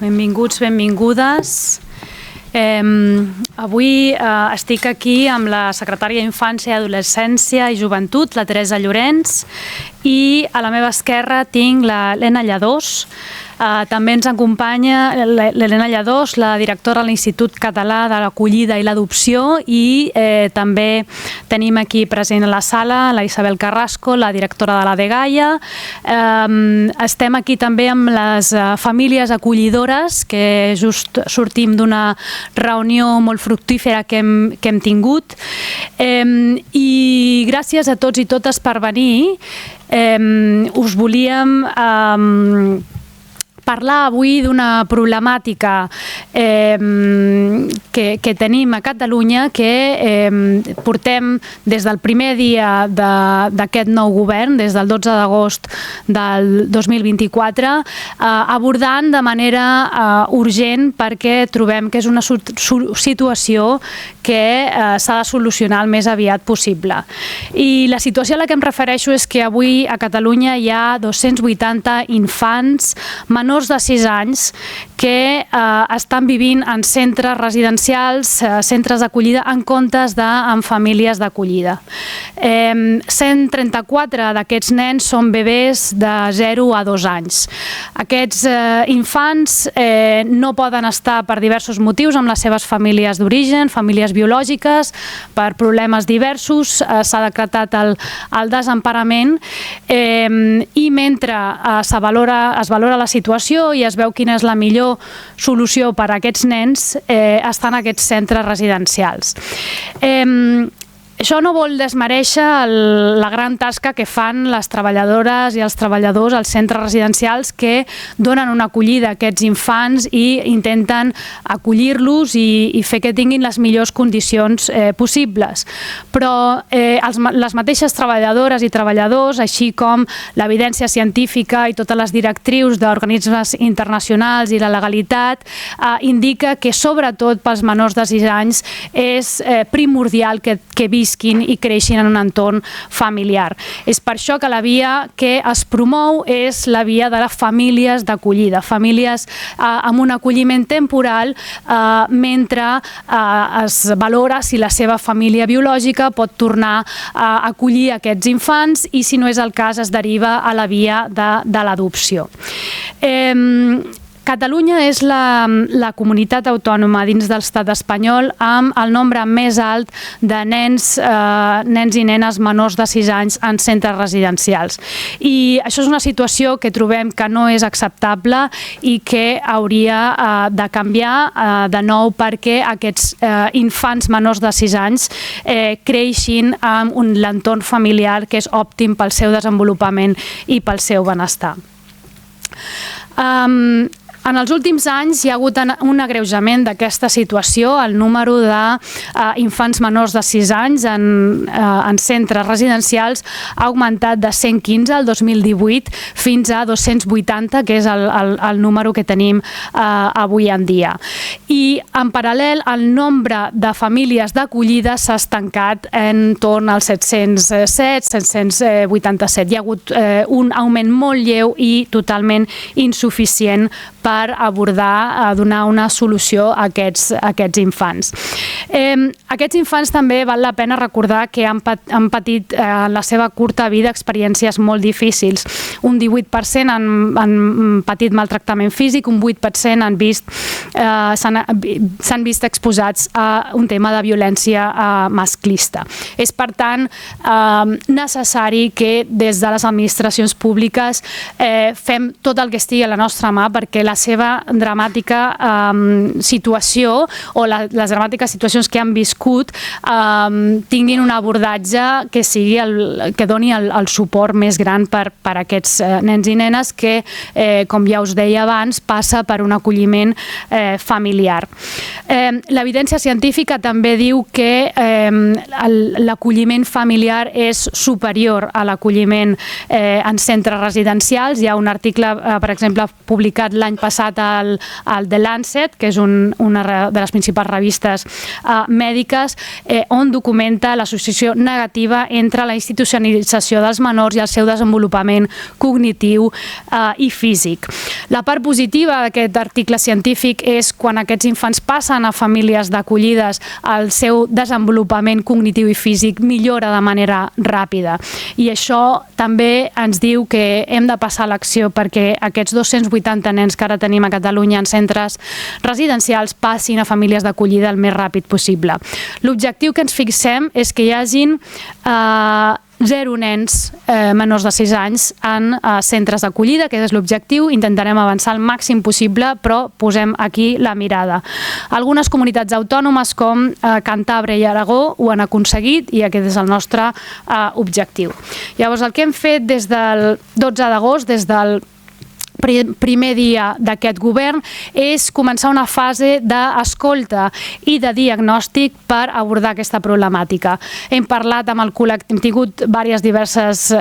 benvinguts, benvingudes. Avui estic aquí amb la secretària d'Infància, Adolescència i Joventut, la Teresa Llorenç, i a la meva esquerra tinc l'Helena Lladós. També ens acompanya l'Helena Lladós, la directora de l'Institut Català de l'Acollida i l'Adopció, i també tenim aquí present a la sala la Isabel Carrasco, la directora de la Dgaia. Estem aquí també amb les famílies acollidores, que just sortim d'una reunió molt fructífera que hem tingut. I gràcies a tots i totes per venir. Us volíem parlar avui d'una problemàtica que tenim a Catalunya, que portem des del primer dia d'aquest nou govern, des del 12 d'agost del 2024, abordant de manera urgent, perquè trobem que és una situació que s'ha de solucionar el més aviat possible. I la situació a la que em refereixo és que avui a Catalunya hi ha 280 infants menors de 6 anys que estan vivint en centres residencials, centres d'acollida, en comptes en famílies d'acollida. 134 d'aquests nens són bebès de 0 a 2 anys. Aquests infants no poden estar per diversos motius amb les seves famílies d'origen, famílies biològiques, per problemes diversos. S'ha decretat el desemparament i mentre es valora la situació i es veu quina és la millor solució per a aquests nens, estan en aquests centres residencials. Això no vol desmerèixer la gran tasca que fan les treballadores i els treballadors als centres residencials, que donen una acollida a aquests infants i intenten acollir-los i fer que tinguin les millors condicions possibles. Però les mateixes treballadores i treballadors, així com l'evidència científica i totes les directrius d'organismes internacionals i la legalitat, indica que sobretot pels menors de 6 anys és primordial que visquin i creixin en un entorn familiar. És per això que la via que es promou és la via de les famílies d'acollida, famílies amb un acolliment temporal mentre es valora si la seva família biològica pot tornar a acollir aquests infants i, si no és el cas, es deriva a la via de l'adopció. Catalunya és la comunitat autònoma dins de l'estat espanyol amb el nombre més alt de nens i nenes menors de 6 anys en centres residencials. I això és una situació que trobem que no és acceptable i que hauria de canviar de nou, perquè aquests infants menors de 6 anys creixin en un entorn familiar que és òptim pel seu desenvolupament i pel seu benestar. En els últims anys hi ha hagut un agreujament d'aquesta situació. El número d'infants menors de 6 anys en centres residencials ha augmentat de 115 el 2018 fins a 280, que és el número que tenim avui en dia. I en paral·lel, el nombre de famílies d'acollida s'ha estancat en torn als 707, 787. Hi ha hagut un augment molt lleu i totalment insuficient per abordar, donar una solució a aquests infants. Aquests infants també val la pena recordar que han patit en la seva curta vida experiències molt difícils. Un 18% han patit maltractament físic, un 8% s'han vist exposats a un tema de violència masclista. És, per tant, necessari que des de les administracions públiques fem tot el que estigui a la nostra mà perquè la seva dramàtica situació o les dramàtiques situacions que han viscut tinguin un abordatge que doni el suport més gran per a aquests nens i nenes que, com ja us deia abans, passa per un acolliment familiar. L'evidència científica també diu que l'acolliment familiar és superior a l'acolliment en centres residencials. Hi ha un article, per exemple, publicat l'any passat passat al The Lancet, que és una de les principals revistes mèdiques, on documenta l'associació negativa entre la institucionalització dels menors i el seu desenvolupament cognitiu i físic. La part positiva d'aquest article científic és quan aquests infants passen a famílies d'acollides, el seu desenvolupament cognitiu i físic millora de manera ràpida. I això també ens diu que hem de passar a l'acció perquè aquests 280 nens que ara tenim a Catalunya en centres residencials passin a famílies d'acollida el més ràpid possible. L'objectiu que ens fixem és que hi hagin 0 nens menors de 6 anys en centres d'acollida, que és l'objectiu. Intentarem avançar el màxim possible, però posem aquí la mirada. Algunes comunitats autònomes com Cantàbria i Aragó ho han aconseguit i aquest és el nostre objectiu. Llavors, el que hem fet des del 12 d'agost, des del primer dia d'aquest govern, és començar una fase d'escolta i de diagnòstic per abordar aquesta problemàtica. Hem parlat amb el col·lectiu, hem tingut diverses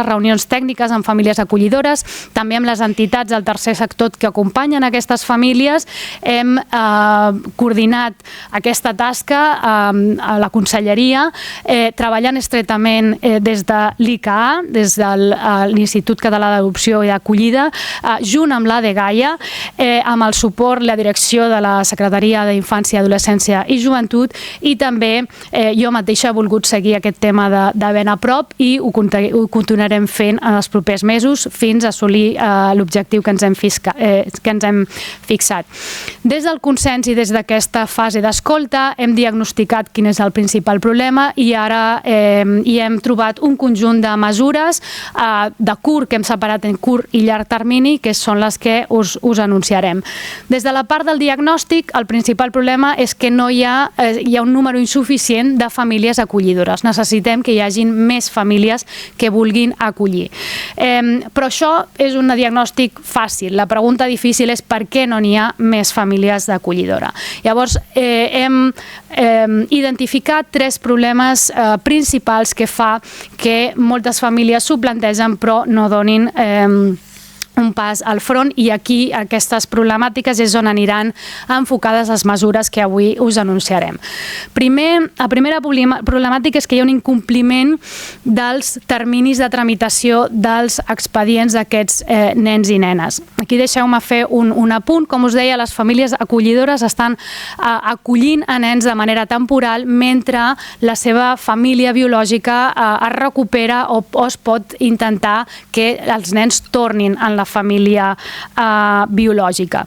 reunions tècniques amb famílies acollidores, també amb les entitats del tercer sector que acompanyen aquestes famílies. Hem coordinat aquesta tasca a la conselleria, treballant estretament des de l'ICA, des de l'Institut Català d'Adopció i d'Acollida, junt amb l'ADGAIA, amb el suport, la direcció de la Secretaria d'Infància, Adolescència i Joventut, i també jo mateixa he volgut seguir aquest tema de ben a prop i ho continuarem fent en els propers mesos fins a assolir l'objectiu que ens hem fixat. Des del consens i des d'aquesta fase d'escolta hem diagnosticat quin és el principal problema i ara hi hem trobat un conjunt de mesures de curt, que hem separat en curt i llarg termini, que són les que us anunciarem. Des de la part del diagnòstic, el principal problema és que hi ha un número insuficient de famílies acollidores. Necessitem que hi hagin més famílies que vulguin acollir. Però això és un diagnòstic fàcil. La pregunta difícil és per què no n'hi ha més famílies d'acollidora. Llavors, hem identificat 3 problemes principals que fa que moltes famílies s'ho plantegen però no donin un pas al front, i aquí aquestes problemàtiques és on aniran enfocades les mesures que avui us anunciarem. La primera problemàtica és que hi ha un incompliment dels terminis de tramitació dels expedients d'aquests nens i nenes. Aquí deixeu-me fer un apunt. Com us deia, les famílies acollidores estan acollint a nens de manera temporal mentre la seva família biològica es recupera o es pot intentar que els nens tornin en la família biològica.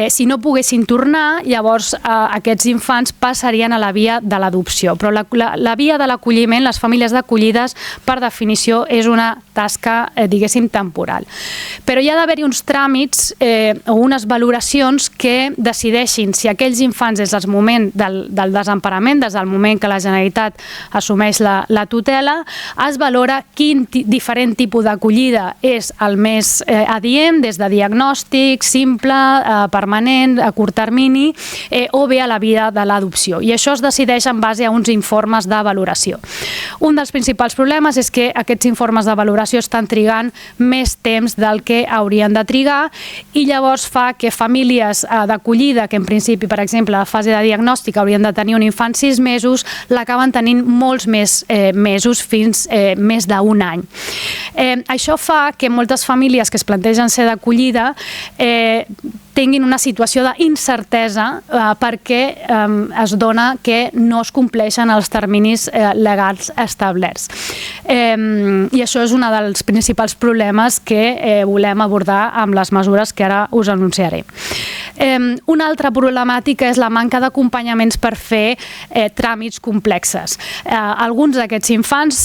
Si no poguessin tornar, llavors aquests infants passarien a la via de l'adopció. Però la via de l'acolliment, les famílies d'acollides, per definició, és una tasca, diguéssim, temporal. Però hi ha d'haver-hi uns tràmits o unes valoracions que decideixin si aquells infants, des del moment del desemparament, des del moment que la Generalitat assumeix la tutela, es valora quin diferent tipus d'acollida és el més adient, des de diagnòstic simple, permanent, a curt termini, o bé a la via de l'adopció. I això es decideix en base a uns informes de valoració. Un dels principals problemes és que aquests informes de valoració estan trigant més temps del que haurien de trigar i llavors fa que famílies d'acollida, que en principi, per exemple, a la fase de diagnòstic haurien de tenir un infant 6 mesos, l'acaben tenint molts més mesos, fins més d'un any. Això fa que moltes famílies que es plantegen ser d'acollida tinguin una situació d'incertesa perquè es dona que no es compleixen els terminis legals establerts. I això és un dels principals problemes que volem abordar amb les mesures que ara us anunciaré. Una altra problemàtica és la manca d'acompanyaments per fer tràmits complexes. Alguns d'aquests infants,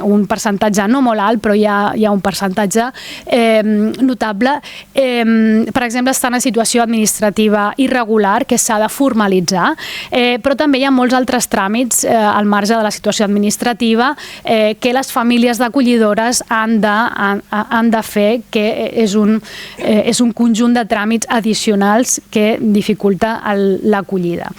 un percentatge no molt alt, però hi ha un percentatge notable, per exemple, estan en situació administrativa irregular que s'ha de formalitzar, però també hi ha molts altres tràmits al marge de la situació administrativa que les famílies d'acollidores han de fer, que és un conjunt de tràmits addicionals que dificulta l'acollida.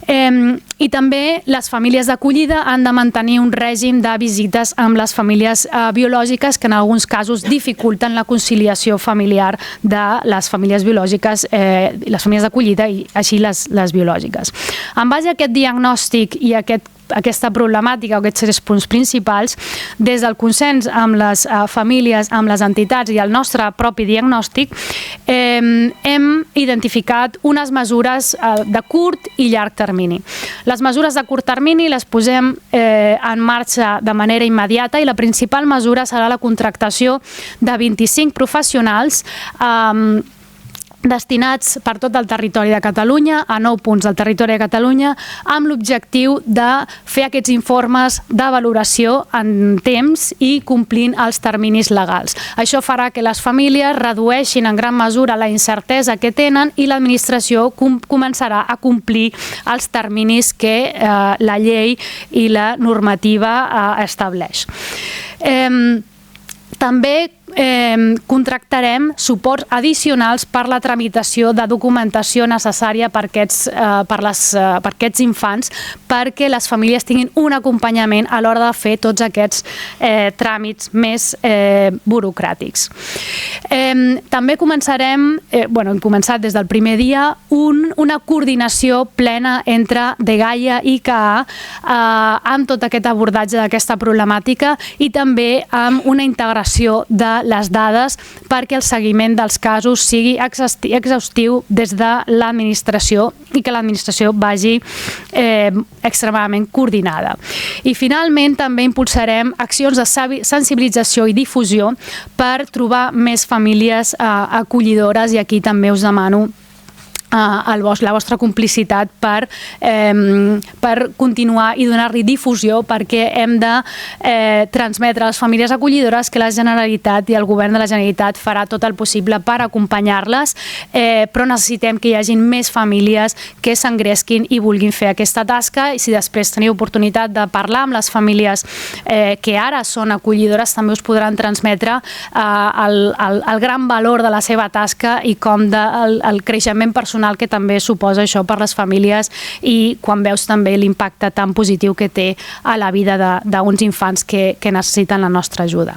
I també les famílies d'acollida han de mantenir un règim de visites amb les famílies biològiques que en alguns casos dificulten la conciliació familiar de les famílies biològiques, les famílies d'acollida i així les biològiques. En base a aquest diagnòstic i aquesta problemàtica o aquests 3 punts principals, des del consens amb les famílies, amb les entitats i el nostre propi diagnòstic, hem identificat unes mesures de curt i llarg termini. Les mesures de curt termini les posem en marxa de manera immediata i la principal mesura serà la contractació de 25 professionals destinats per tot el territori de Catalunya, a 9 punts del territori de Catalunya, amb l'objectiu de fer aquests informes de valoració en temps i complint els terminis legals. Això farà que les famílies redueixin en gran mesura la incertesa que tenen i l'administració començarà a complir els terminis que la llei i la normativa estableix. També contractarem suports addicionals per la tramitació de documentació necessària per aquests infants perquè les famílies tinguin un acompanyament a l'hora de fer tots aquests tràmits més burocràtics. També començarem, hem començat des del primer dia, una coordinació plena entre Dgaia i ICA amb tot aquest abordatge d'aquesta problemàtica i també amb una integració de les dades perquè el seguiment dels casos sigui exhaustiu des de l'administració i que l'administració vagi extremadament coordinada. I finalment també impulsarem accions de sensibilització i difusió per trobar més famílies acollidores i aquí també us demano la vostra complicitat per continuar i donar-li difusió perquè hem de transmetre a les famílies acollidores que la Generalitat i el Govern de la Generalitat farà tot el possible per acompanyar-les, però necessitem que hi hagin més famílies que s'engresquin i vulguin fer aquesta tasca i si després teniu oportunitat de parlar amb les famílies que ara són acollidores també us podran transmetre el gran valor de la seva tasca i com el creixement personal que també suposa això per les famílies i quan veus també l'impacte tan positiu que té a la vida d'uns infants que necessiten la nostra ajuda.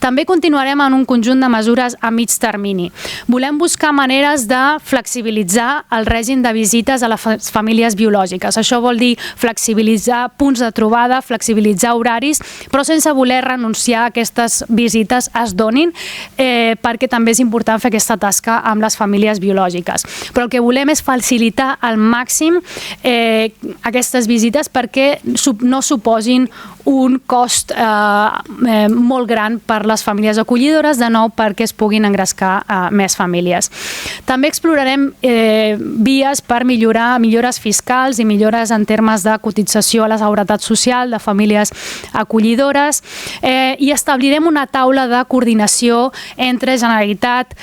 També continuarem en un conjunt de mesures a mig termini. Volem buscar maneres de flexibilitzar el règim de visites a les famílies biològiques. Això vol dir flexibilitzar punts de trobada, flexibilitzar horaris, però sense voler renunciar a aquestes visites es donin perquè també és important fer aquesta tasca amb les famílies biològiques. Però el que volem és facilitar al màxim aquestes visites perquè no suposin un cost molt gran per les famílies acollidores, de nou perquè es puguin engrescar més famílies. També explorarem vies per millores fiscals i millores en termes de cotització a la seguretat social de famílies acollidores i establirem una taula de coordinació entre Generalitat,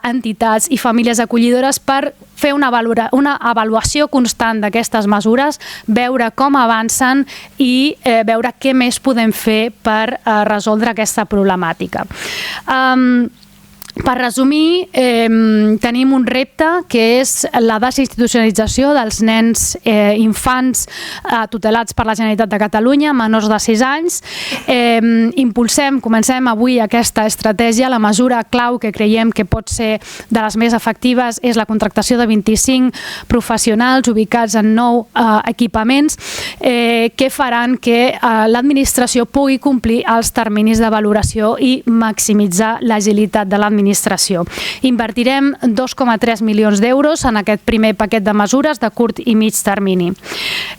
entitats i famílies acollidores per fer una avaluació constant d'aquestes mesures, veure com avancen i veure què més podem fer per resoldre aquesta problemàtica. Per resumir, tenim un repte que és la desinstitucionalització dels nens infants tutelats per la Generalitat de Catalunya, menors de 6 anys. Comencem avui aquesta estratègia. La mesura clau que creiem que pot ser de les més efectives és la contractació de 25 professionals ubicats en 9 equipaments que faran que l'administració pugui complir els terminis de valoració i maximitzar l'agilitat de l'administració. Invertirem 2,3 milions d'euros en aquest primer paquet de mesures de curt i mig termini.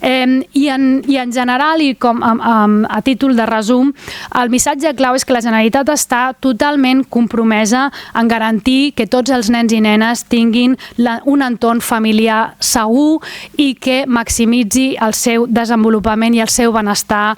I en general, i com a títol de resum, el missatge clau és que la Generalitat està totalment compromesa en garantir que tots els nens i nenes tinguin un entorn familiar segur i que maximitzi el seu desenvolupament i el seu benestar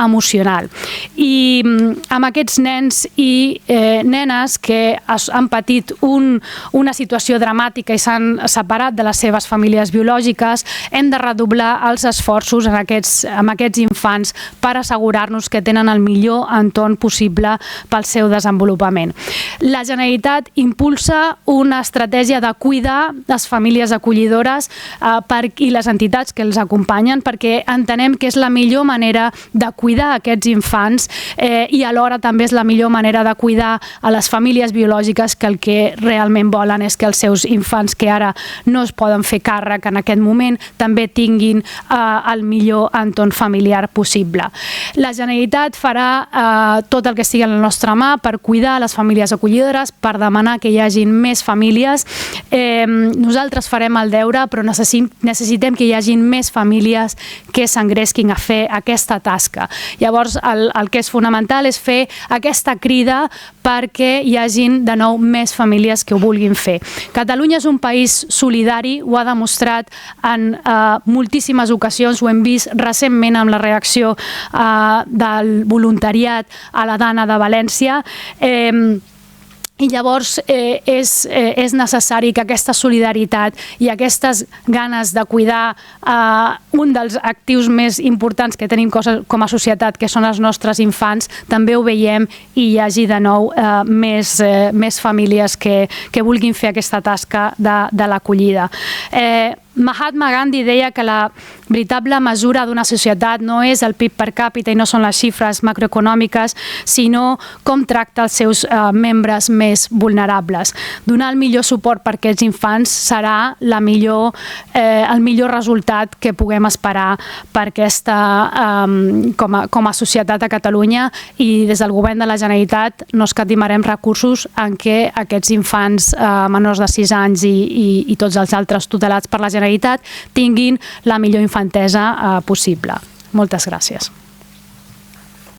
emocional. I amb aquests nens i nenes que que han patit una situació dramàtica i s'han separat de les seves famílies biològiques, hem de redoblar els esforços amb aquests infants per assegurar-nos que tenen el millor entorn possible pel seu desenvolupament. La Generalitat impulsa una estratègia de cuidar les famílies acollidores i les entitats que els acompanyen, perquè entenem que és la millor manera de cuidar aquests infants i alhora també és la millor manera de cuidar a les famílies biològiques que el que realment volen és que els seus infants que ara no es poden fer càrrec en aquest moment també tinguin el millor entorn familiar possible. La Generalitat farà tot el que estigui a la nostra mà per cuidar les famílies acollidores, per demanar que hi hagin més famílies. Nosaltres farem el deure, però necessitem que hi hagin més famílies que s'engresquin a fer aquesta tasca. Llavors, el que és fonamental és fer aquesta crida perquè hi hagin de nou més famílies que ho vulguin fer. Catalunya és un país solidari, ho ha demostrat en moltíssimes ocasions, ho hem vist recentment amb la reacció del voluntariat a la Dana de València, i llavors és necessari que aquesta solidaritat i aquestes ganes de cuidar un dels actius més importants que tenim com a societat, que són els nostres infants, també ho veiem i hi hagi de nou més famílies que vulguin fer aquesta tasca de l'acollida. Mahatma Gandhi deia que la veritable mesura d'una societat no és el PIB per càpita i no són les xifres macroeconòmiques, sinó com tracta els seus membres més vulnerables. Donar el millor suport per aquests infants serà el millor resultat que puguem esperar per com a societat a Catalunya, i des del Govern de la Generalitat no escatimarem recursos en què aquests infants menors de 6 anys i tots els altres tutelats per la Generalitat tinguin la millor infantesa possible. Moltes gràcies.